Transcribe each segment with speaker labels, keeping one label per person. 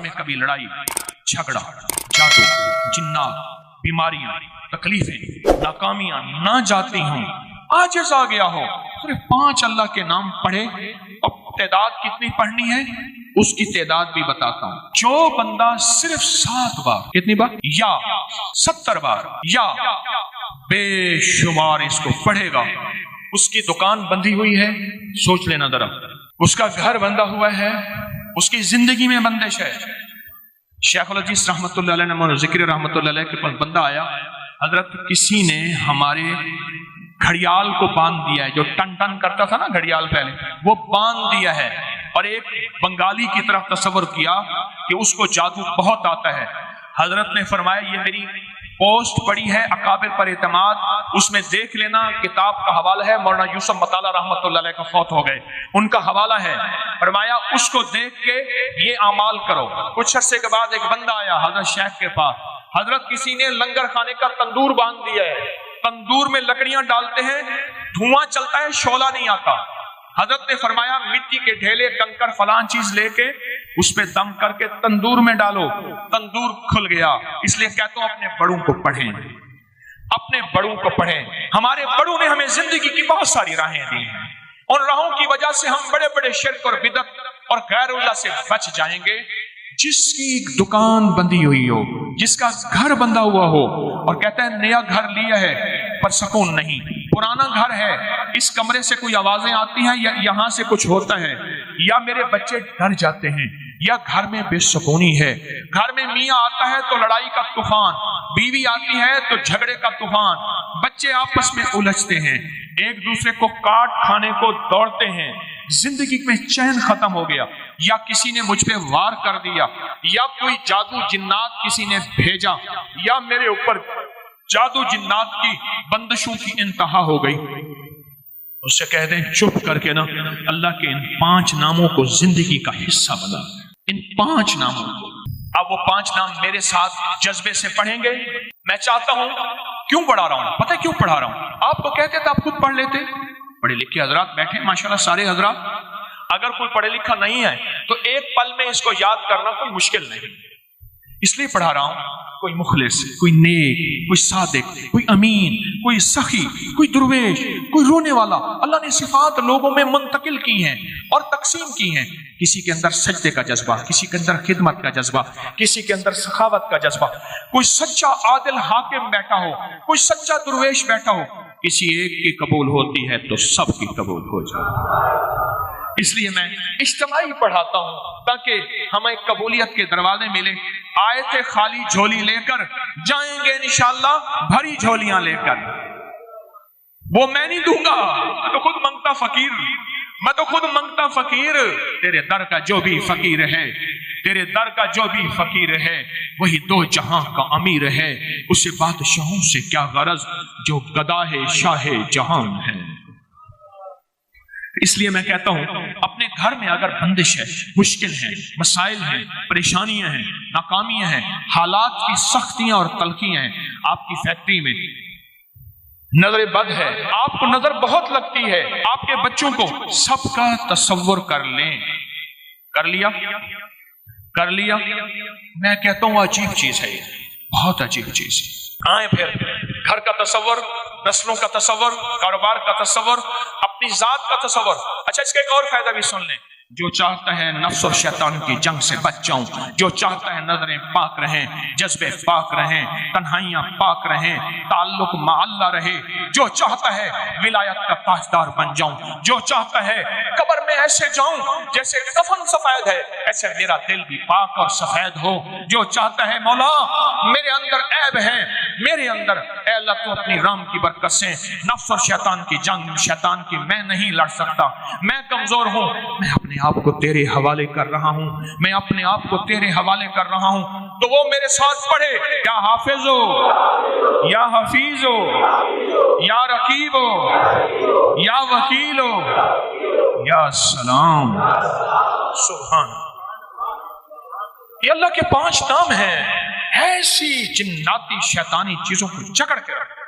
Speaker 1: में कभी लड़ाई झगड़ा, जादू, जिन्नात, बीमारियां, तकलीफें, नाकामियां ना जाती हों, आजिज़ आ गया हो, सिर्फ 5 अल्लाह के नाम पढ़े। और तादाद कितनी पढ़नी है उसकी तादाद भी बताता हूं। जो बंदा सिर्फ 7 बार, कितनी बार, या 70 बार या बेशुमार इसको पढ़ेगा, उसकी दुकान बंधी हुई है, सोच लेना जरा, उसका घर बंधा हुआ है, उसकी जिंदगी में बंदिश है। शेखुल अजीज रहमतुल्लाह अलैह ने जिक्र रहमतुल्लाह अलैह के पास बंदा आया, हजरत किसी ने हमारे घड़ियाल को बांध दिया है, जो टन टन करता था ना घड़ियाल पहले, वो बांध दिया है, और एक बंगाली की तरफ तस्वर किया कि उसको जादू बहुत आता है। हजरत ने फरमाया ये मेरी पोस्ट पड़ी है अकाबिर पर एतमाद, उसमें देख लेना, किताब का हवाला है, मौलाना यूसुफ मताला रहमतुल्लाह अलैह का फौत हो गए, उनका हवाला है। फरमाया उसको देख के ये अमाल करो। कुछ अरसे के बाद एक बंदा आया हजरत शेख के पास, हजरत किसी ने लंगर खाने का तंदूर बांध दिया है, तंदूर में लकड़ियां डालते हैं, धुआं चलता है, शोला नहीं आता। हजरत ने फरमाया मिट्टी के ढेले, कंकड़, फलां चीज लेके उस पे दम करके तंदूर में डालो, तंदूर खुल गया। इसलिए कहता हूं अपने बड़ों को पढ़ें, अपने बड़ों को पढ़ें। हमारे बड़ों ने हमें जिंदगी की बहुत सारी राहें दी हैं, उन राहों की वजह से हम बड़े बड़े शिर्क और बिदत और गैरुल्लाह से बच जाएंगे। जिसकी दुकान बंधी हुई हो, जिसका घर बंधा हुआ हो, और कहता है नया घर लिया है पर सुकून नहीं, पुराना घर है, इस कमरे से कोई आवाजें आती हैं या यहां से कुछ होता है, या मेरे बच्चे डर जाते हैं, या घर में बेसुकूनी है, घर में मियाँ आता है तो लड़ाई का तूफान, बीवी आती है तो झगड़े का तूफान, बच्चे आपस में उलझते हैं, एक दूसरे को काट खाने को दौड़ते हैं, जिंदगी में चैन खत्म हो गया, या किसी ने मुझ पे वार कर दिया, या कोई जादू जिन्नात किसी ने भेजा, या मेरे ऊपर जादू जिन्नात की बंदिशों की इंतहा हो गई, उससे कह दें चुप करके ना अल्लाह के इन 5 नामों को जिंदगी का हिस्सा बना, इन 5 नामों को। अब वो 5 नाम मेरे साथ जज्बे से पढ़ेंगे। मैं चाहता हूं, क्यों पढ़ा रहा हूं, पता है क्यों पढ़ा रहा हूं? आपको कहते तो आप खुद पढ़ लेते, पढ़े लिखे हजरात बैठे माशाल्लाह सारे हजरात। अगर कोई पढ़े लिखा नहीं है तो एक पल में इसको याद करना कोई मुश्किल नहीं, इसलिए पढ़ा रहा हूं। कोई मुखलिस, कोई नेक, कोई सादिक, कोई अमीन, कोई सखी, कोई दुर्वेश, कोई रोने वाला, अल्लाह ने सिफात लोगों में मुंतकिल की हैं और तकसीम की हैं। किसी के अंदर सजदे का जज्बा, किसी के अंदर खिदमत का जज्बा, किसी के अंदर सखावत का जज्बा, कोई सच्चा आदिल हाकिम बैठा हो, कोई सच्चा दुर्वेश बैठा हो, किसी एक की कबूल होती है तो सबकी कबूल हो जाए। इसलिए मैं इज्तिमाई पढ़ाता हूं ताकि हमें कबूलियत के दरवाजे मिले। आए थे खाली झोली लेकर, जाएंगे इंशाअल्लाह भरी झोलियां लेकर। वो मैं नहीं दूंगा, मैं तो खुद मंगता फकीर, मैं तो खुद मंगता फकीर। तेरे दर का जो भी फकीर है, तेरे दर का जो भी फकीर है, वही 2 जहां का अमीर है। उसे बादशाहों से क्या गरज जो गदाहे शाहे जहां है। इसलिए मैं कहता हूं अपने घर में अगर बंदिश है, मुश्किल है, मसाइल हैं, परेशानियां हैं, नाकामियां हैं, हालात की सख्तियां और तलखियां हैं, आपकी फैक्ट्री में नजर बद है, आपको नजर बहुत लगती है, आपके बच्चों को, सबका तसव्वुर कर लें। कर लिया, कर लिया। मैं कहता हूं अजीब चीज है, बहुत अजीब चीज। आए फिर घर का तसव्वुर, नस्लों का तसव्वुर, कारोबार का तसव्वुर, अपनी जात का तसव्वुर। अच्छा, इसका एक और फायदा भी सुन लें। जो चाहता है नफ्स और शैतान की जंग से बच जाऊं, जो चाहता है नजरें पाक रहें, जज्बे पाक रहें, तन्हाइयां पाक रहें, ताल्लुक मा अल्लाह रहे, जो चाहता है विलायत का ताजदार बन जाऊं, जो चाहता है कब्र में ऐसे जाऊं जैसे कफन सफेद है, ऐसे मेरा दिल भी पाक और सफेद हो, जो चाहता है मौला मेरे अंदर ऐब है, मेरे अंदर ऐ अल्लाह तू अपनी राम की बरकत से नफ्स और शैतान की जंग, शैतान की मैं नहीं लड़ सकता, मैं कमजोर हूं, मैं अपने आप को तेरे हवाले कर रहा हूं, मैं अपने आप को तेरे हवाले कर रहा हूं। तो वो मेरे साथ पढ़े, या हाफिज हो, या हफीज हो, या रकीब हो, या वकील हो, या सलाम। सुभान। ये अल्लाह के 5 नाम हैं, ऐसी जिन्नाती शैतानी चीजों को जकड़ के रख।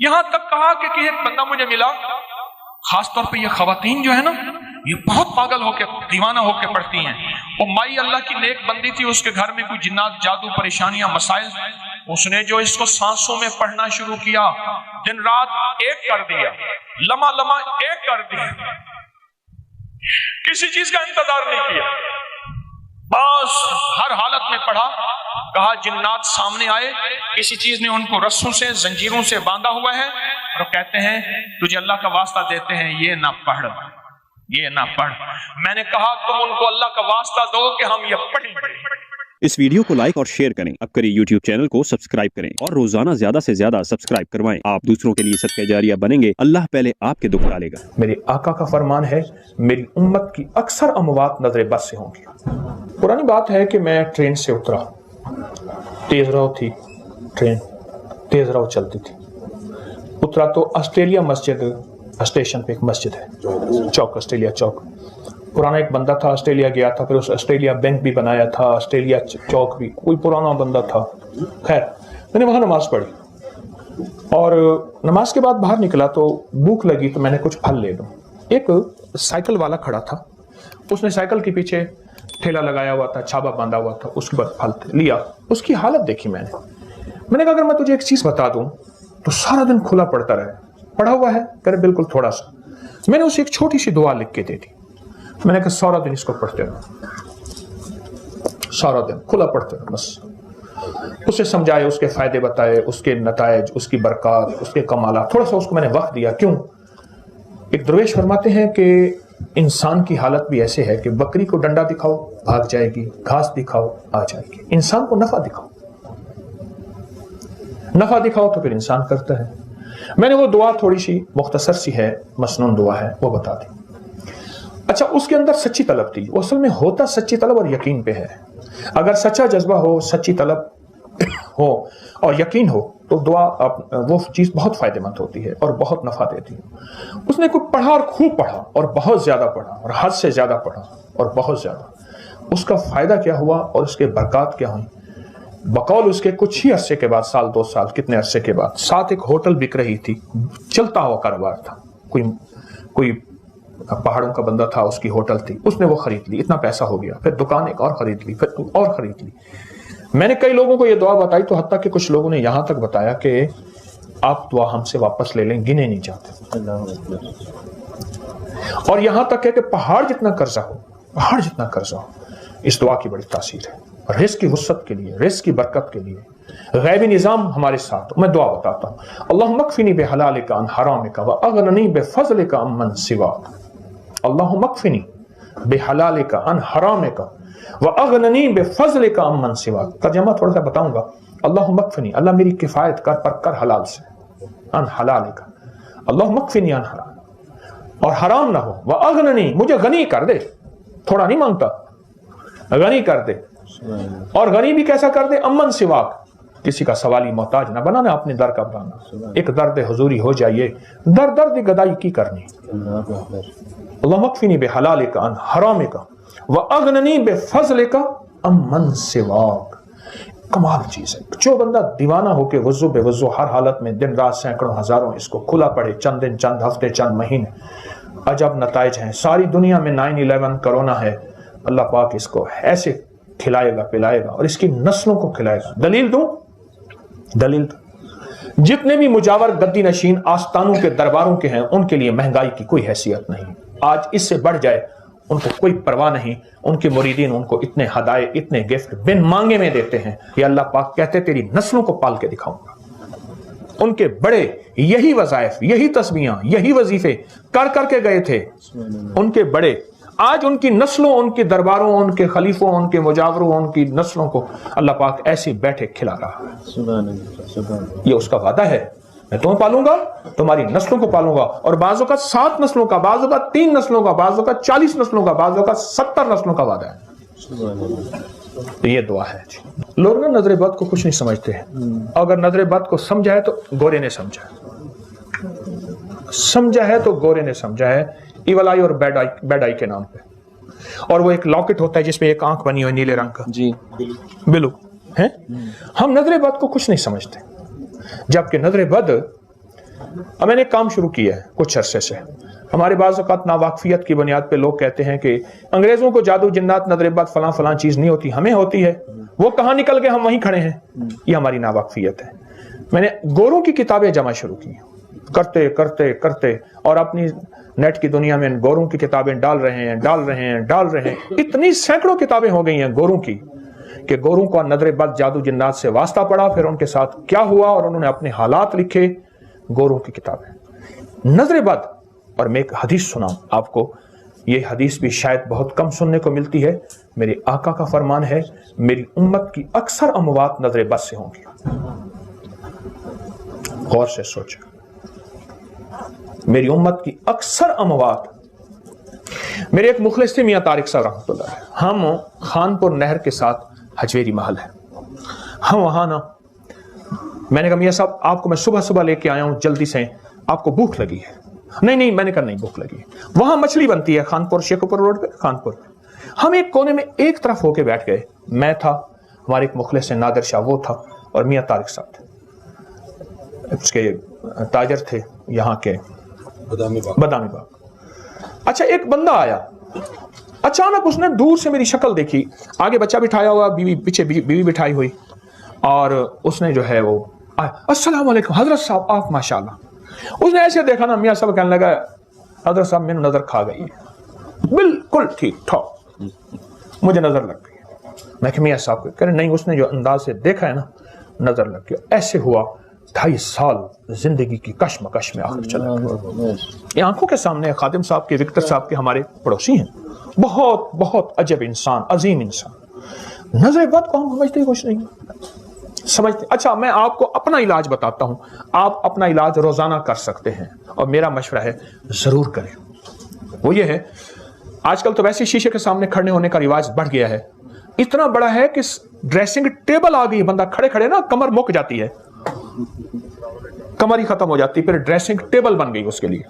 Speaker 1: यहां तक कहा कि एक बंदा मुझे मिला, खासतौर पे ये खवातीन जो है ना, ये बहुत पागल होके, दीवाना होके पढ़ती हैं, وہ مائی اللہ کی نیک بندی تھی، اس کے گھر میں کوئی جنات، جادو، پریشانیاں، مسائل، اس نے جو اس کو سانسوں میں پڑھنا شروع کیا، دن رات ایک کر دیا، لمحہ لمحہ ایک کر دیا، کسی چیز کا انتظار نہیں کیا، بس ہر حالت میں پڑھا۔ کہا جنات سامنے آئے، کسی چیز نے ان کو رسوں سے، زنجیروں سے باندھا ہوا ہے، اور کہتے ہیں تجھے اللہ کا واسطہ دیتے ہیں یہ نہ پڑھ، یہ نہ پڑھ۔ میں نے کہا تم ان کو اللہ کا واسطہ دو کہ ہم یہ پڑھیں گے۔
Speaker 2: اس ویڈیو کو لائک اور شیئر کریں، اب کریں یوٹیوب چینل کو سبسکرائب کریں اور روزانہ زیادہ سے زیادہ سبسکرائب کروائیں۔ آپ دوسروں کے لیے صدقہ جاریہ بنیں گے، اللہ پہلے آپ کے دکھ ڈالے گا۔
Speaker 3: میرے آقا کا فرمان ہے میری امت کی اکثر اموات نظر بد سے ہوں گی۔ پرانی بات ہے کہ میں ٹرین سے اترا، تیز رو تھی ٹرین، تیز رو چلتی تھی، اترا تو آسٹریلیا مسجد اسٹیشن پہ ایک مسجد ہے، چوک، آسٹریلیا چوک۔ پرانا ایک بندہ تھا، آسٹریلیا گیا تھا، پھر اس آسٹریلیا بینک بھی بنایا تھا، آسٹریلیا چوک بھی، کوئی پرانا بندہ تھا۔ خیر میں نے وہاں نماز پڑھی اور نماز کے بعد باہر نکلا تو بھوک لگی تو میں نے کچھ پھل لے لوں۔ ایک سائیکل والا کھڑا تھا، اس نے سائیکل کے پیچھے ٹھیلا لگایا ہوا تھا، چھابا باندھا ہوا تھا، اس کے بعد پھل لیا۔ اس کی حالت دیکھی میں نے کہا اگر میں تجھے ایک چیز بتا دوں تو سارا دن کھلا پڑتا رہے، پڑھا ہوا ہے کرے بالکل تھوڑا سا۔ میں نے اسے ایک چھوٹی سی دعا لکھ کے دے دی، میں نے کہا سارا دن اس کو پڑھتے رہو، سارا دن کھلا پڑھتے رہو بس۔ اسے سمجھائے، اس کے فائدے بتائے، اس کے نتائج، اس کی برکات، اس کے کمالات، تھوڑا سا اس کو میں نے وقت دیا۔ کیوں؟ ایک درویش فرماتے ہیں کہ انسان کی حالت بھی ایسے ہے کہ بکری کو ڈنڈا دکھاؤ بھاگ جائے گی، گھاس دکھاؤ آ جائے گی، انسان کو نفع دکھاؤ، نفع دکھاؤ تو پھر انسان کرتا ہے۔ میں نے وہ دعا تھوڑی سی مختصر سی ہے، مسنون دعا ہے، وہ بتا دی۔ اچھا اس کے اندر سچی طلب تھی، وہ اصل میں ہوتا سچی طلب اور یقین پہ ہے۔ اگر سچا جذبہ ہو، سچی طلب ہو اور یقین ہو تو دعا وہ چیز بہت فائدہ مند ہوتی ہے اور بہت نفع دیتی ہے۔ اس نے کوئی پڑھا اور خوب پڑھا اور بہت زیادہ پڑھا اور حد سے زیادہ پڑھا اور بہت زیادہ۔ اس کا فائدہ کیا ہوا اور اس کے برکات کیا ہوئی؟ بقول اس کے کچھ ہی عرصے کے بعد، سال دو سال کتنے عرصے کے بعد، ساتھ ایک ہوٹل بک رہی تھی، چلتا ہوا کاروبار تھا، کوئی پہاڑوں کا بندہ تھا، اس کی ہوٹل تھی، اس نے وہ خرید لی، اتنا پیسہ ہو گیا، پھر دکان ایک اور خرید لی، پھر اور خرید لی۔ میں نے کئی لوگوں کو یہ دعا بتائی تو حتیٰ کہ کچھ لوگوں نے یہاں تک بتایا کہ آپ دعا ہم سے واپس لے لیں، گنے نہیں جاتے۔ اور یہاں تک ہے کہ پہاڑ جتنا قرضہ ہو، پہاڑ جتنا قرضہ ہو، اس دعا کی بڑی تاثیر ہے، رزق کی وسعت کے لیے، رزق کی برکت کے لیے، غیبی نظام ہمارے ساتھ۔ میں دعا بتاتا ہوں، اللہم اکفنی بحلالک عن حرامک واغننی بفضلک عمن سواک، اللہم اکفنی بحلالک عن حرامک واغننی بفضلک عمن سواک۔ ترجمہ تھوڑا سا بتاؤں گا، اللہم اکفنی، اللہ میری کفایت کر پر کر حلال سے، عن حلالک، اللہم اکفنی عن حرام، اور حرام نہ ہو، واغننی، مجھے غنی کر دے، تھوڑا نہیں مانگتا، غنی کر دے، اور غنی بھی کیسا کر دے؟ امن سواک، کسی کا سوالی محتاج نہ بنانا، اپنے در کا بنانا، ایک درد حضوری ہو جائیے، درد گدائی کی کرنی۔ اللہم اکفنی بحلالک عن حرامک واغننی بفضلک عمن سواک۔ کمال چیز ہے، جو بندہ دیوانہ ہو کے وضو بے وضو ہر حالت میں دن رات سینکڑوں ہزاروں اس کو کھلا پڑے، چند دن، چند ہفتے، چند مہینے، عجب نتائج ہیں۔ ساری دنیا میں 9/11 کرونا ہے، اللہ پاک اس کو ایسے کھلائے گا، پلائے گا، اور اس کی نسلوں کو کھلائے گا۔ دلیل دوں؟ دلیل دوں، جتنے بھی مجاور گدی نشین آستانوں کے درباروں کے ہیں، ان کے لیے مہنگائی کی کوئی حیثیت نہیں۔ آج اس سے بڑھ جائے ان کو کوئی پرواہ نہیں، ان کے مریدین ان کو اتنے ہدایے، اتنے گفٹ بن مانگے میں دیتے ہیں کہ اللہ پاک کہتے تیری نسلوں کو پال کے دکھاؤں گا۔ ان کے بڑے یہی وظائف، یہی تسبیحاں، یہی وظیفے کر کر کے گئے تھے ان کے بڑے، آج ان کی نسلوں، ان کے درباروں، ان کے خلیفوں، ان کے مجاوروں، ان کی نسلوں کو اللہ پاک ایسے بیٹھے کھلا رہا ہے۔ یہ اس کا وعدہ ہے، میں تمہیں پالوں گا، تمہاری نسلوں کو پالوں گا، اور بعضوں کا 7 نسلوں کا، بعضوں کا 3 نسلوں کا، بعضوں کا 40 نسلوں کا، بعضوں کا 70 نسلوں کا وعدہ ہے۔ یہ دعا ہے۔ لوگ نا نظر بد کو کچھ نہیں سمجھتے ہیں، اگر نظر بد کو سمجھا ہے تو گورے نے سمجھا ہے، سمجھا ہے تو گورے نے سمجھا ہے، ایول آئی اور بیڈ آئی کے نام پہ۔ اور وہ ایک لاکٹ ہوتا ہے جس میں ایک آنکھ بنی ہوئی نیلے رنگ کا، جی بلو ہے۔ ہم نظر بد کو کچھ نہیں سمجھتے، جبکہ نظر بد अब मैंने एक काम शुरू किया है कुछ अरसे से। हमारे बाज़ औक़ात नावाकफियत की बुनियाद पे लोग कहते हैं कि अंग्रेजों को जादू जिन्नात नजर बद फलां फलां चीज़ नहीं होती, हमें होती है, वो कहाँ निकल गए हम वहीं खड़े हैं। ये हमारी नावाकफियत है। मैंने गोरों की किताबें जमा शुरू की, करते करते करते, और अपनी नेट की दुनिया में गोरों की किताबें डाल रहे हैं। इतनी सैकड़ों किताबें हो गई हैं गोरों की कि गोरों को नजर बद जादू जिन्नात से वास्ता पड़ा, फिर उनके साथ क्या हुआ और उन्होंने अपने हालात लिखे। गोरों की किताबें नजर बद। और मैं एक हदीस सुनाऊं आपको, ये हदीस भी शायद बहुत कम सुनने को मिलती है। मेरे आका का फरमान है, मेरी उम्मत की अक्सर अमवात नजर बद से होंगी। गौर से सोचो, मेरी उम्मत की अक्सर अमवात। मेरे एक मुखलिस थे मियां तारिक साहब रहमतुल्लाह अलैह, हम खानपुर नहर के साथ हजवेरी महल है, हम वहां ना, मैंने कहा मियां साहब आपको मैं सुबह सुबह लेके आया हूं जल्दी से, आपको भूख लगी है? नहीं, मैंने कहा नहीं भूख लगी। वहां मछली बनती है खानपुर शेखुपुर रोड पे, खानपुर। हम एक कोने में एक तरफ होके बैठ गए, मैं था, हमारे एक मुखलिस नादिर शाह वो था, और मियां तारिक साहब थे, उसके ताजर थे यहाँ के बदामी बाग। अच्छा, एक बंदा आया, अचानक उसने दूर से मेरी शक्ल देखी, आगे बच्चा बिठाया हुआ, बीवी पीछे बीवी बिठाई हुई, और उसने जो है वो अस्सलाम वालेकुम हजरत साहब आप माशाल्लाह। उसने ऐसे देखा ना, मियां साहब कहने लगा हजरत साहब मैंने नजर खा गई है, बिल्कुल ठीक ठाक मुझे नजर लग गई। मैं कि मियां साहब को कह रहे नहीं, उसने जो अंदाज से देखा है ना नजर लग गया। ऐसे हुआ 2.5 साल जिंदगी की कश्मकश में आखिर चला। ये आंखों के सामने खादिम साहब के, विक्टर साहब के हमारे पड़ोसी हैं, बहुत बहुत अजब इंसान, अजीम इंसान। नजर बद को हम समझते ही कुछ नहीं समझते। अच्छा, मैं आपको अपना इलाज बताता हूं, आप अपना इलाज रोजाना कर सकते हैं, और मेरा मशवरा है जरूर करें। वो ये है, आजकल तो वैसे शीशे के सामने खड़े होने का रिवाज बढ़ गया है, इतना बड़ा है कि ड्रेसिंग टेबल आ गई, बंदा खड़े खड़े ना कमर मुक जाती है, कमर ही खत्म हो जाती, फिर ड्रेसिंग टेबल बन गई उसके लिए।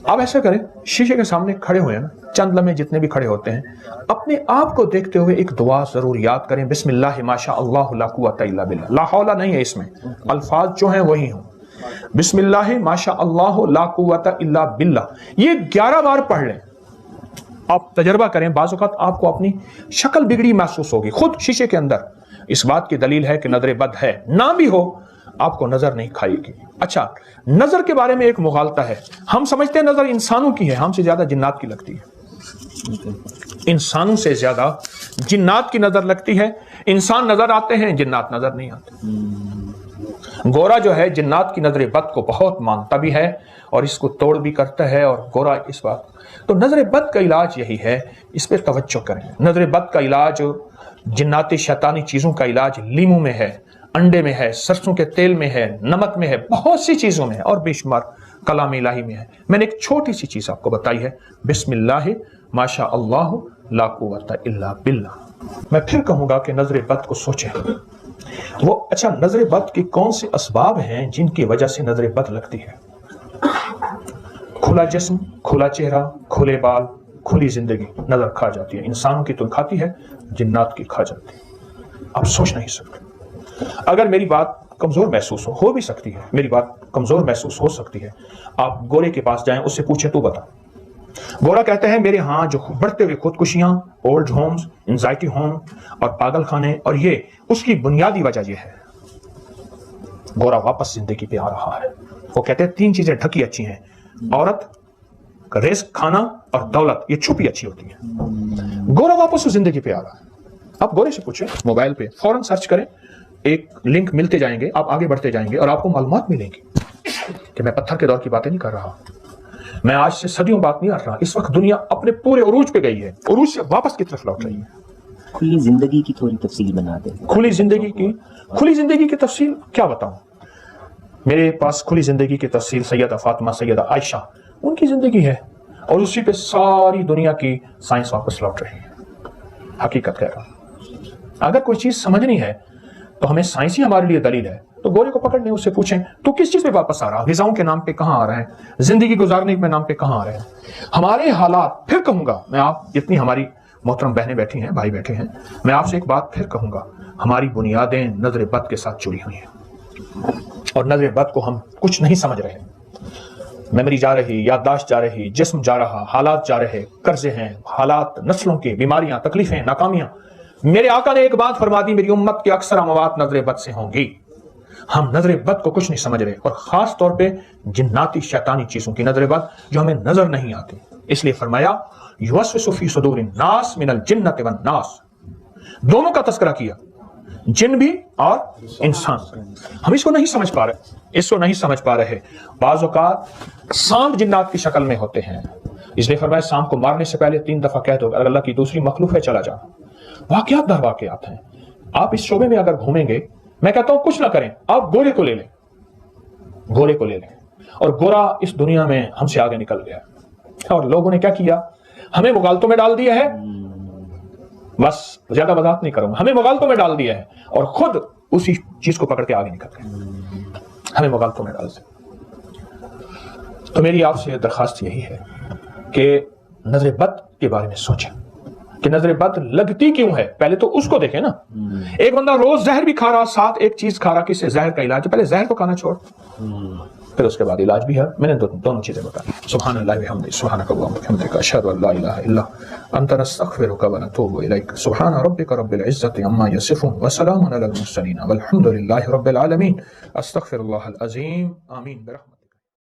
Speaker 3: आप ऐसा करें, शीशे के सामने खड़े हुए हैं ना, चंद लम्हे जितने भी खड़े होते हैं, अपने आप को देखते हुए एक दुआ जरूर याद करें, बिस्मिल्लाह माशा अल्लाह ला कुव्वता इल्ला बिल्लाह। ला हौला नहीं है इसमें, अल्फाज जो हैं वही हों, बिस्मिल्लाह माशा अल्लाह ला कुव्वता इल्ला बिल्लाह। ये 11 बार पढ़ लें, आप तजर्बा करें, बाज़ औक़ात आपको अपनी शक्ल बिगड़ी महसूस होगी खुद शीशे के अंदर। इस बात की दलील है कि नजर बद है, ना भी हो आपको नजर नहीं खाएगी। अच्छा, नजर के बारे में एक मुगालता है, हम समझते हैं नजर इंसानों की है, हमसे ज्यादा जिन्नात की लगती है। इंसानों से ज्यादा जिन्नात की नजर लगती है। इंसान नजर आते हैं, जिन्नात नजर नहीं आते। गोरा जो है जिन्नात की नजर बद को बहुत मानता भी है और इसको तोड़ भी करता है, और गोरा इस बात। तो नजर बद का इलाज यही है, इस पर तवज्जो करें। नजर बद का इलाज, जिन्नाती शैतानी चीजों का इलाज लीमू में है, अंडे में है, सरसों के तेल में है, नमक में है, बहुत सी चीजों में है, और बेशुमार कलाम इलाही में है। मैंने एक छोटी सी चीज आपको बताई है, बिस्मिल्लाह माशा अल्लाह ला कुव्वता इल्ला बिल्लाह। मैं फिर कहूंगा कि नजर बद को सोचें। वो अच्छा, नजर बद के कौन से असबाब हैं जिनकी वजह से नजर बद लगती है? खुला जिस्म, खुला चेहरा, खुले बाल, खुली जिंदगी नजर खा जाती है। इंसानों की तो खाती है, जिन्नात की खा जाती है। आप सोच नहीं सकते। अगर मेरी बात कमजोर महसूस हो भी सकती है, मेरी बात कमजोर महसूस हो सकती है, आप गोरे के पास जाएं, उससे पूछें तू बता। गोरा कहते हैं मेरे यहाँ जो बढ़ते हुए खुदकुशियां, ओल्ड होम्स, एंजाइटी होम और पागल खाने, और ये उसकी बुनियादी वजह यह है। गोरा वापस जिंदगी पे आ रहा है। वो कहते हैं 3 चीजें ढकी अच्छी हैं, औरत, रिस्क, खाना और दौलत, ये छुपी अच्छी होती है। गोरा वापस जिंदगी पे आ रहा है। आप गोरे से पूछें, मोबाइल पे फौरन सर्च करें, एक लिंक मिलते जाएंगे, आप आगे बढ़ते जाएंगे और आपको मालूमात मिलेंगी कि मैं पत्थर के दौर की बातें नहीं कर रहा, मैं आज से सदियों बात नहीं कर रहा। इस वक्त दुनिया अपने पूरे उरूज पे गई है, उरूज से वापस की तरफ लौट रही है।
Speaker 4: खुली जिंदगी की थोड़ी तफसील बना दे।
Speaker 3: खुली जिंदगी की तफसील क्या बताऊं? मेरे पास खुली जिंदगी की तफसील सैयदा फातिमा, सैयदा आयशा, उनकी जिंदगी है, और उसी पे सारी दुनिया की साइंस वापस लौट रही है। हकीकत कह रहा हूं, अगर कोई चीज समझनी है तो हमें साइंस ही हमारे लिए दलील है। तो गोरे को पकड़ लें, उससे पूछें तो किस चीज पे वापस आ रहा है? ग़िज़ाओं के नाम पे कहां आ रहा है? जिंदगी गुजारने के नाम पे कहां आ रहे हैं? हमारे हालात, फिर कहूंगा मैं, आप जितनी हमारी मोहतरम बहनें बैठी हैं, भाई बैठे हैं, मैं आपसे एक बात फिर कहूंगा, हमारी बुनियादें नजर बद के साथ जुड़ी हुई हैं। اور نظر بد کو ہم کچھ نہیں سمجھ رہے. میموری جا رہی, یادداشت جا رہی, جسم جا رہا, حالات جا رہے, قرضے ہیں, حالات, نسلوں کے, بیماریاں, تکلیفیں, ناکامیاں. میرے آقا نے ایک بات فرما دی, میری امت کے اکثر اموات نظر بد سے ہوں گی. ہم نظر بد کو کچھ نہیں سمجھ رہے, اور خاص طور پہ جناتی شیطانی چیزوں کی نظر بد جو ہمیں نظر نہیں آتی. اس لیے فرمایا یوسوس فی صدور الناس من الجنۃ والناس, دونوں کا تذکرہ کیا, جن بھی اور انسان. ہم اس کو نہیں سمجھ پا رہے, بعض اوقات سانپ جنات کی شکل میں ہوتے ہیں. اس لیے فرمایا سانپ کو مارنے سے پہلے 3 دفعہ کہہ دو اگر اللہ کی دوسری مخلوق ہے چلا جانا. واقعات در واقعات ہیں. آپ اس شعبے میں اگر گھومیں گے, میں کہتا ہوں کچھ نہ کریں, آپ گورے کو لے لیں, اور گورا اس دنیا میں ہم سے آگے نکل گیا, اور لوگوں نے کیا کیا, ہمیں مغالطوں میں ڈال دیا ہے. بس زیادہ وضاحت نہیں کروں گا, ہمیں مغالطوں میں ڈال دیا ہے, اور خود اسی چیز کو پکڑ کے آگے نکل گئے, ہمیں مغالطوں میں ڈال دیا. تو میری آپ سے درخواست یہی ہے کہ نظر بد کے بارے میں سوچیں کہ نظر بد لگتی کیوں ہے. پہلے تو اس کو دیکھیں نا. ایک بندہ روز زہر بھی کھا رہا, ساتھ ایک چیز کھا رہا, کس سے, زہر کا علاج. پہلے زہر کو کھانا چھوڑ, پھر اس کے بعد علاج بھی ہے. میں نے دونوں چیزیں بتائی. سبحان اللہ وبحمدہ, سبحانک اللہم وبحمدک, اشہد ان لا الہ الا انت, نستغفرک ونتوب الیک. سبحان ربک رب العزۃ عما یصفون, وسلام علی المرسلین, والحمد للہ رب العالمین. استغفر اللہ العظیم. آمین برحمتہ.